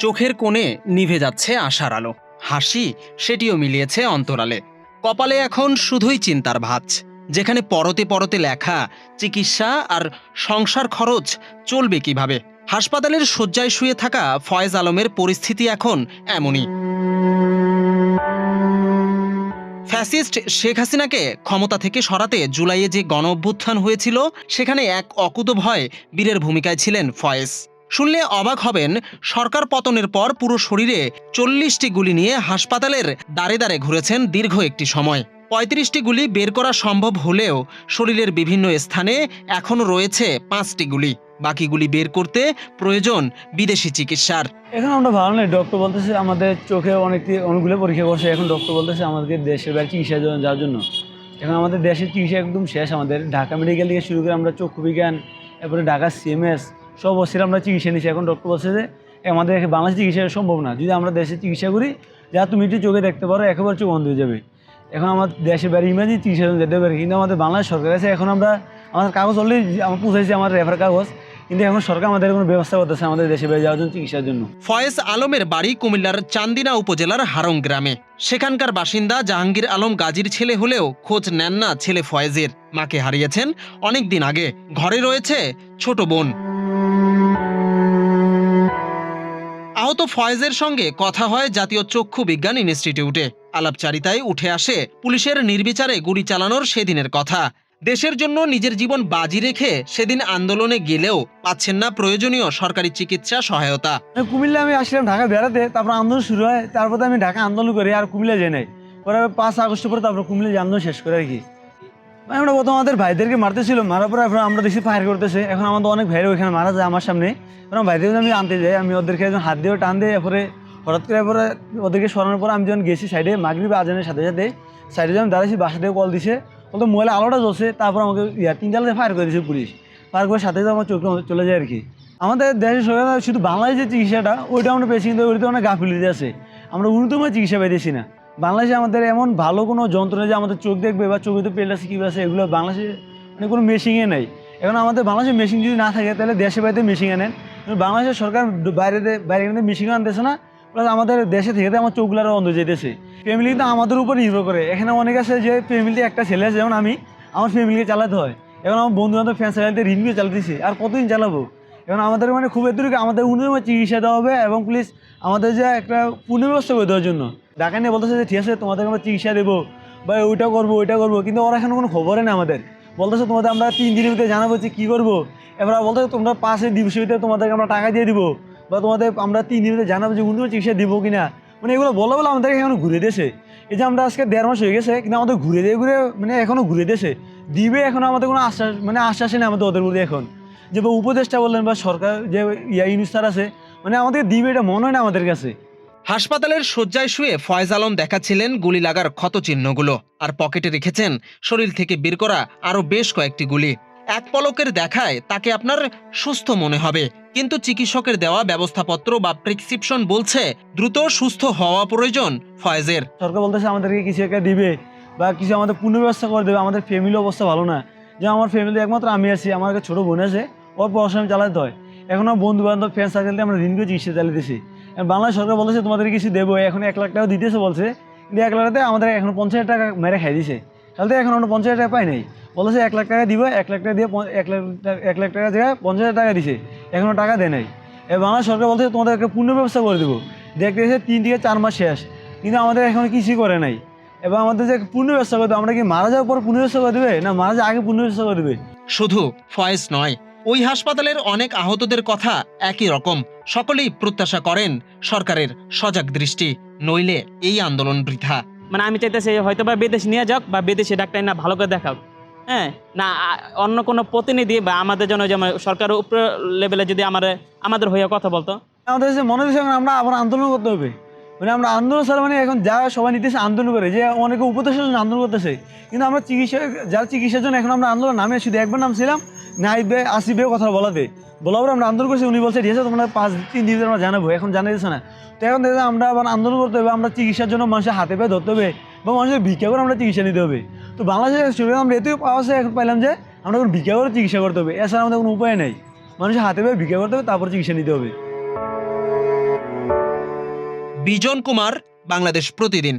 চোখের কোণে নিভে যাচ্ছে আশার আলো, হাসি সেটিও মিলিয়েছে অন্তরালে। কপালে এখন শুধুই চিন্তার ভাঁজ, যেখানে পরতে পরতে লেখা চিকিৎসা আর সংসার খরচ চলবে কিভাবে। হাসপাতালের শয্যায় শুয়ে থাকা ফয়েজ আলমের পরিস্থিতি এখন এমনই। ফ্যাসিস্ট শেখ হাসিনাকে ক্ষমতা থেকে সরাতে জুলাইয়ে যে গণ অভ্যুত্থান হয়েছিল, সেখানে এক অকুতোভয় বীরের ভূমিকায় ছিলেন ফয়েজ। শুনলে অবাক হবেন, সরকার পতনের পর পুরো শরীরে 40টি গুলি নিয়ে হাসপাতালের দাঁড়ে দাঁড়ে ঘুরেছেন দীর্ঘ একটি সময়। 35টি গুলি বের করা সম্ভব হলেও শরীরের বিভিন্ন স্থানে এখনও রয়েছে 5টি গুলি। বাকিগুলি বের করতে প্রয়োজন বিদেশি চিকিৎসার। এখন আমরা ভালো নেই, ডক্টর বলতেছে আমাদের চোখে অনেকগুলো পরীক্ষা করছে। এখন ডক্টর বলতেছে আমাদেরকে দেশের বাইরে চিকিৎসা যাওয়ার জন্য। এখন আমাদের দেশের চিকিৎসা একদম শেষ। আমাদের ঢাকা মেডিকেল থেকে শুরু করে আমরা চক্ষু বিজ্ঞান, এরপরে ঢাকা সিএমএস সব অবস্থায় আমরা চিকিৎসা নিচ্ছি। এখন ডক্টর বলছে যে আমাদের বাংলাদেশে চিকিৎসা সম্ভব না, যদি আমরা দেশে চিকিৎসা করি যা তুমি একটু চোখে দেখতে পারো একেবারে চোখ বন্ধ হয়ে যাবে। এখন আমার দেশের বাইরে ইমার্জেন্সি চিকিৎসা যেতে পারি, কিন্তু আমাদের বাংলাদেশ সরকার আছে। এখন আমাদের কাগজ অলরেডি আমরা পৌঁছাইছি, আমার রেফার কাগজ, কিন্তু এখন সরকার আমাদের কোনো ব্যবস্থা করতেছে আমাদের দেশে বাইরে যাওয়ার জন্য চিকিৎসার জন্য। ফয়েজ আলমের বাড়ি কুমিল্লার চান্দিনা উপজেলার হারং গ্রামে। সেখানকার বাসিন্দা জাহাঙ্গীর আলম গাজীর ছেলে হলেও খোঁজ নেন না ছেলে ফয়েজের। মাকে হারিয়েছেন অনেক দিন আগে। ঘরে রয়েছে ছোট বোন। আহত ফয়েজের সঙ্গে কথা হয় জাতীয় চক্ষু বিজ্ঞান ইনস্টিটিউটে। আলাপচারিতায় উঠে আসে পুলিশের নির্বিচারে গুলি চালানোর সেদিনের কথা। দেশের জন্য নিজের জীবন বাজি রেখে সেদিন আন্দোলনে গেলেও পাচ্ছেন না প্রয়োজনীয় সরকারি চিকিৎসা সহায়তা। কুমিল্লা আমি আসলাম ঢাকা বেড়াতে, তারপর আন্দোলন শুরু হয়, তারপরে আমি ঢাকা আন্দোলন করি আর কুমিল্লা যাই নাই। পরে 5 আগস্ট পরে তারপর কুমিল্লা যে আন্দোলন শেষ করে আর কি। আমরা প্রথম আমাদের ভাইদেরকে মারতেছিল, মারার পরে আমরা দেখছি ফায়ার করতেছে। এখন আমাদের অনেক ভাইরা ওইখানে মারা যায় আমার সামনে। কারণ ভাইদের আমি আনতে যাই, আমি ওদেরকে একজন হাত দিয়ে টান দিয়ে এরপরে হঠাৎ করে এরপরে ওদেরকে সরানোর পর আমি যখন গেছি সাইডে মাগরিব আজানের সাথে সাথে সাইডে যখন দাঁড়াইছি, বাসা থেকে কল দিছে, বলতো মোবাইলে আলোটা জ্বলছে। তারপর আমাকে 3 ফায়ার করে দিয়েছে পুলিশ। ফায়ার করে সাথে আমার চোখ চলে যায় আর কি। আমাদের দেশের সরকার শুধু বাংলাদেশের চিকিৎসাটা ওইটা আমরা পেয়েছি, কিন্তু ওইটাতে অনেক গাফিলতি আছে। আমরা উন্নতম চিকিৎসা পেয়েছি না। বাংলাদেশে আমাদের এমন ভালো কোনো যন্ত্র নেই যে আমাদের চোখ দেখবে বা চোখে পেল আছে কী আছে, এগুলো বাংলাদেশে মানে কোনো মেশিনে নেই। এখন আমাদের বাংলাদেশের মেশিন যদি না থাকে তাহলে দেশে বাইরে মেশিন আনেন। বাংলাদেশের সরকার বাইরে কিন্তু মেশিন আনতেছে না, প্লাস আমাদের দেশে থেকে আমার চোখগুলো আরও অন্ধ যেতেছে। ফ্যামিলি কিন্তু আমাদের উপর নির্ভর করে। এখানে অনেক আছে যে ফ্যামিলিতে একটা ছেলে আছে, যেমন আমি, আমার ফ্যামিলিকে চালাতে হয়। এখন আমার বন্ধু বান্ধব ফ্যান চালাতে ঋণ করে চালাতেছি, আর কতদিন চালাবো। এখন আমাদের মানে খুব এত আমাদের উন্নত চিকিৎসা দেওয়া হবে, এবং প্লিজ আমাদের যে একটা পুনর্ব্যবস্থা করে দেওয়ার জন্য ঢাকা নিয়ে বলতেছে যে ঠিক আছে তোমাদের আমরা চিকিৎসা দেবো বা ওইটা করবো, কিন্তু ওরা এখন কোনো খবরে না। আমাদের বলতেছে তোমাদের আমরা 3 দিনের ভিতরে জানাবো যে কী করবো। এবার বলতেছে তোমরা 5 দিবসের ভিতরে তোমাদেরকে আমরা টাকা দিয়ে দিব, বা তোমাদের আমরা 3 দিনের ভিতরে জানাবো যে উন্নত চিকিৎসা দিব কিনা। মানে এগুলো বলে আমাদেরকে এখন ঘুরে দিয়েছে। এই যে আমরা আজকে 1.5 মাস হয়ে গেছে, কিন্তু আমাদের ঘুরে মানে এখনও ঘুরে দিয়েছে দিবে। এখন আমাদের কোনো আশ্বাস নেই আমাদের ওদের মধ্যে। এখন যে উপদেষ্টা বললেন বা সরকার যে ইউনুস স্যার আছে, মানে আমাদের দিবে এটা মনে হয় না আমাদের কাছে। হাসপাতালের শয্যায় শুয়ে ফয়েজ আলম দেখাচ্ছিলেন গুলি লাগার ক্ষতচিহ্নগুলো, আর পকেটে রেখেছেন শরীর থেকে বের করা আরও বেশ কয়েকটি গুলি। এক পলকের দেখায় তাকে আপনার সুস্থ মনে হবে, কিন্তু চিকিৎসকের দেওয়া ব্যবস্থাপত্র বা প্রেসক্রিপশন বলছে দ্রুত সুস্থ হওয়া প্রয়োজন ফয়েজের। সরকার বলতেছে আমাদেরকে কিছু একটা দিবে বা কিছু আমাদের পুনর্ব্যবস্থা করে দেবে। আমাদের ফ্যামিলি অবস্থা ভালো না, যে আমার ফ্যামিলিতে একমাত্র আমি আছি, আমার একটা ছোটো বোন আছে, ওর পড়াশোনা চালাতে হয়। এখন আমার বন্ধু বান্ধব ফ্রেন্ড সার্কেলতে আমরা ঋণ করে চিকিৎসা চালিয়েছি। বাংলাদেশ সরকার বলতেছে তোমাদের কিছু দেবো, এখন 1 লাখ টাকা দিতেছে বলছে, কিন্তু 1 লাখ টাকাতে আমাদের এখন 50,000 টাকা মেরে খাই দিছে। তাহলে এখন আমরা 50,000 টাকা পাই নাই। বলতেছে 1 লাখ টাকা দিব, 1 লাখ টাকা দিয়ে 1 লাখ টাকা জায়গায় 50,000 টাকা দিছে, এখনও টাকা দেয় নাই। বাংলাদেশ সরকার বলতেছে তোমাদের একটা পূর্ণ ব্যবস্থা করে দেবো। দেখতে এসে 3 থেকে 4 মাস শেষ, কিন্তু আমাদের এখন কিছুই করে নাই। এবং আমাদের যে পূর্ণ ব্যবস্থা করে দেবে, আমরা কি মারা যাওয়ার পর পূর্ণ ব্যবস্থা করে দেবে, না মারা যাওয়ার আগে পূর্ণ ব্যবস্থা করে দেবে? শুধু ফয়েজ নয়, ওই হাসপাতালের অনেক আহতদের কথা একই রকম। সকলেই প্রত্যাশা করেন সরকারের সজাগ দৃষ্টি, নইলে এই আন্দোলন বৃথা। মানে আমি চাইতেছি হয়তো বা বিদেশ নিয়ে যাক বা বিদেশে ডাক্তার না ভালো করে দেখাও, হ্যাঁ, না অন্য কোনো প্রতিনিধি বা আমাদের জন্য যেমন সরকারের উপর লেভেলে যদি আমাদের হয়ে কথা বলতো। আমাদের মনে হচ্ছে আমরা আবার আন্দোলন করতে হবে। মানে আমরা আন্দোলন ছাড়া মানে এখন যা সবাই নিতেছে আন্দোলন করে, যে অনেকে উপদেশের জন্য আন্দোলন করতেছে, কিন্তু আমরা যারা চিকিৎসার জন্য এখন আমরা আন্দোলন নামে শুধু একবার নামছিলাম নাইবে আসিবে কথা বলাতে বলার আমরা আন্দোলন করছি। উনি বলছে ঠিক আছে তোমরা 3 দিন আমরা জানাবো, এখন জানা দিচ্ছে না। তো এখন দেখে আমরা আবার আন্দোলন করতে হবে, আমরা চিকিৎসার জন্য মানুষের হাতে পেয়ে ধরতে হবে বা মানুষের ভিক্ষা করে আমরা চিকিৎসা নিতে হবে। তো বাংলাদেশের সুবিধা আমরা এতেই পাওয়া যায়, এখন পাইলাম যে আমরা এখন ভিক্ষা করে চিকিৎসা করতে হবে, এছাড়া আমাদের কোনো উপায় নেই। মানুষের হাতে পেয়ে ভিক্ষা করতে হবে, তারপর চিকিৎসা নিতে হবে। বিজন কুমার, বাংলাদেশ প্রতিদিন।